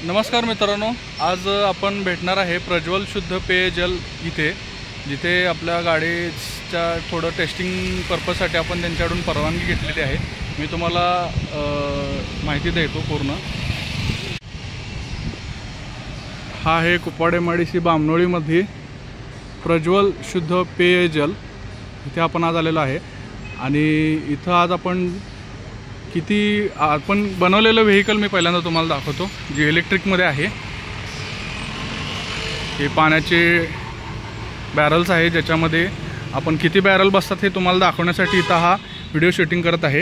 नमस्कार मित्रांनो, आज आपण भेटणार आहे प्रज्वल शुद्ध पेयजल इथे, जिथे आपल्या गाडीच्या थोडं टेस्टिंग पर्पजसाठी आपण त्यांच्याकडून परवानगी घेतलेली आहे। मी तुम्हाला माहिती देतो पूर्ण। हा आहे कुपाडे माडीसी बामनोळीमध्ये प्रज्वल शुद्ध पेयजल, इथे आपण आज आलेलो आहे। आणि इथं आज आपण बनवलेलं व्हेकल मी पहिल्यांदा तुम्हाला दाखवतो, जे इलेक्ट्रिकमध्ये आहे। हे पाण्याचे बॅरल्स आहे, ज्याच्यामध्ये आपण किती बॅरल बसतात हे तुम्हाला दाखवण्यासाठी इथं हा व्हिडिओ शूटिंग करत आहे।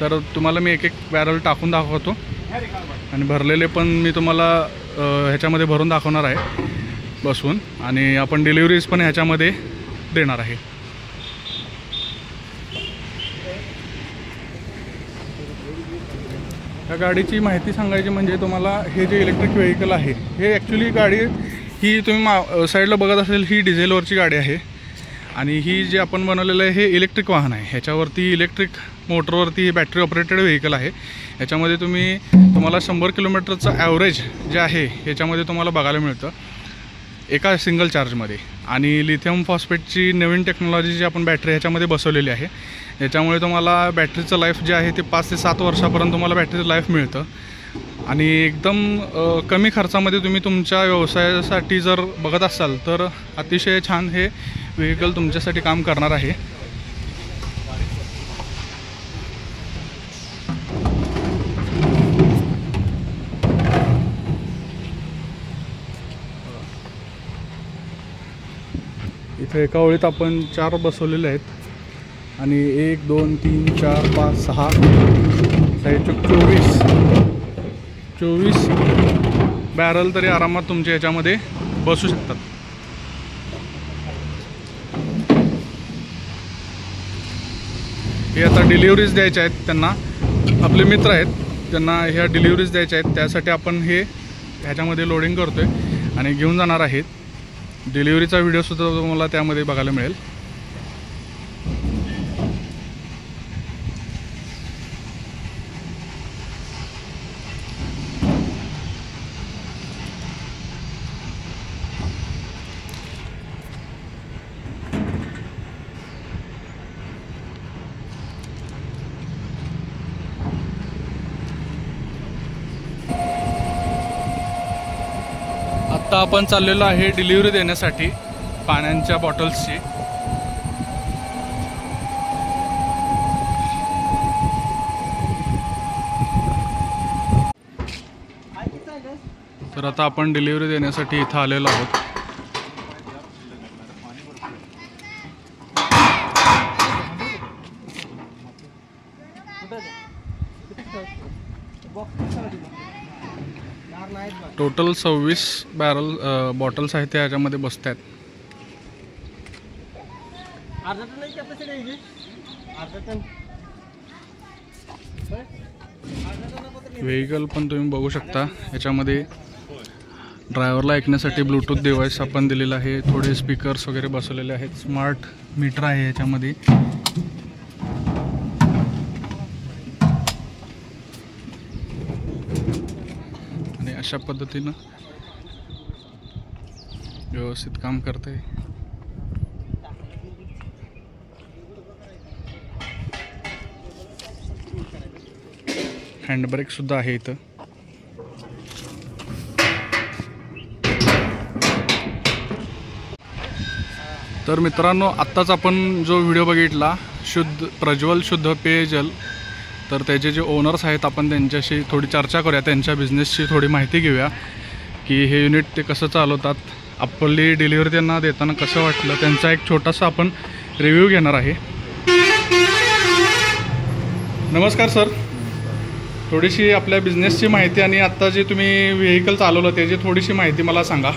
तर तुम्हाला मी एक एक बॅरल टाकून दाखवतो आणि भरलेले पण मी तुम्हाला ह्याच्यामध्ये भरून दाखवणार आहे बसून, आणि आपण डिलिव्हरीज पण ह्याच्यामध्ये देणार आहे। या गाडीची माहिती सांगायची म्हणजे तुम्हाला, हे जे इलेक्ट्रिक व्हेकल आहे हे ॲक्च्युली गाडी ही तुम्ही साईडला बघत असेल, ही डिझेलवरची गाडी आहे। आणि ही जे आपण बनवलेलं आहे हे इलेक्ट्रिक वाहन आहे। ह्याच्यावरती इलेक्ट्रिक मोटरवरती बॅटरी ऑपरेटेड व्हेकल आहे। ह्याच्यामध्ये तुम्हाला 100 किलोमीटरचं ॲव्हरेज जे आहे ह्याच्यामध्ये तुम्हाला बघायला मिळतं एका सिंगल चार्जमध्ये। आणि लिथियम फॉस्फेटची नवीन टेक्नॉलॉजी जी आपण बॅटरी ह्याच्यामध्ये बसवलेली आहे, याच्यामुळे तुम्हाला बॅटरीचं लाईफ जे आहे ते 5 ते 7 वर्षापर्यंत तुम्हाला बॅटरीचं लाईफ मिळतं। आणि एकदम कमी खर्चामध्ये तुम्ही तुमच्या व्यवसायासाठी जर बघत असाल तर अतिशय छान हे व्हेकल तुमच्यासाठी काम करणार आहे। इथे एका ओळीत आपण 4 बसवलेले आहेत, आणि 1 2 3 4 5 6 24 बॅरल तरी आरामात तुमच्या ह्याच्यामध्ये बसू शकतात। हे आता डिलिव्हरीज द्यायच्या आहेत त्यांना, आपले मित्र आहेत त्यांना ह्या डिलिव्हरीज द्यायच्या आहेत, त्यासाठी आपण हे ह्याच्यामध्ये लोडिंग करतोय आणि घेऊन जाणार आहेत। डिलिव्हरीचा व्हिडिओसुद्धा तुम्हाला त्यामध्ये बघायला मिळेल। आता आपण चाललेलो आहे डिलिव्हरी देण्यासाठी पाण्याच्या बॉटल्सची। तर आता आपण डिलिव्हरी देण्यासाठी इथं आलेलो आहोत। टोटल 26 बॅरल बॉटल्स आहेत, ह्याच्यामध्ये बसतात। व्हेकल पण तुम्ही बघू शकता, याच्यामध्ये ड्रायव्हरला ऐकण्यासाठी ब्लूटूथ डिव्हाइस आपण दिलेला आहे, थोडे स्पीकर्स वगैरे बसवलेले आहेत, स्मार्ट मीटर आहे याच्यामध्ये। आणि अशा पद्धतीनं व्यवस्थित काम करते। हँडब्रेक सुद्धा आहे इथं। तर मित्रांनो, आत्ताच आपण जो व्हिडिओ बघितला प्रज्वल शुद्ध पेयजल, तर त्याचे जे ओनर्स आहेत आपण त्यांच्याशी थोडी चर्चा करूया, त्यांच्या बिझनेसची थोडी माहिती घेऊया की हे युनिट ते कसं चालवतात, आपली डिलिव्हरी त्यांना देताना कसं वाटलं, त्यांचा एक छोटासा आपण रिव्ह्यू घेणार आहे। नमस्कार सर, थोडीशी आपल्या बिझनेसची माहिती आणि आत्ता जे तुम्ही व्हेकल चालवलं त्याची थोडीशी माहिती मला सांगा।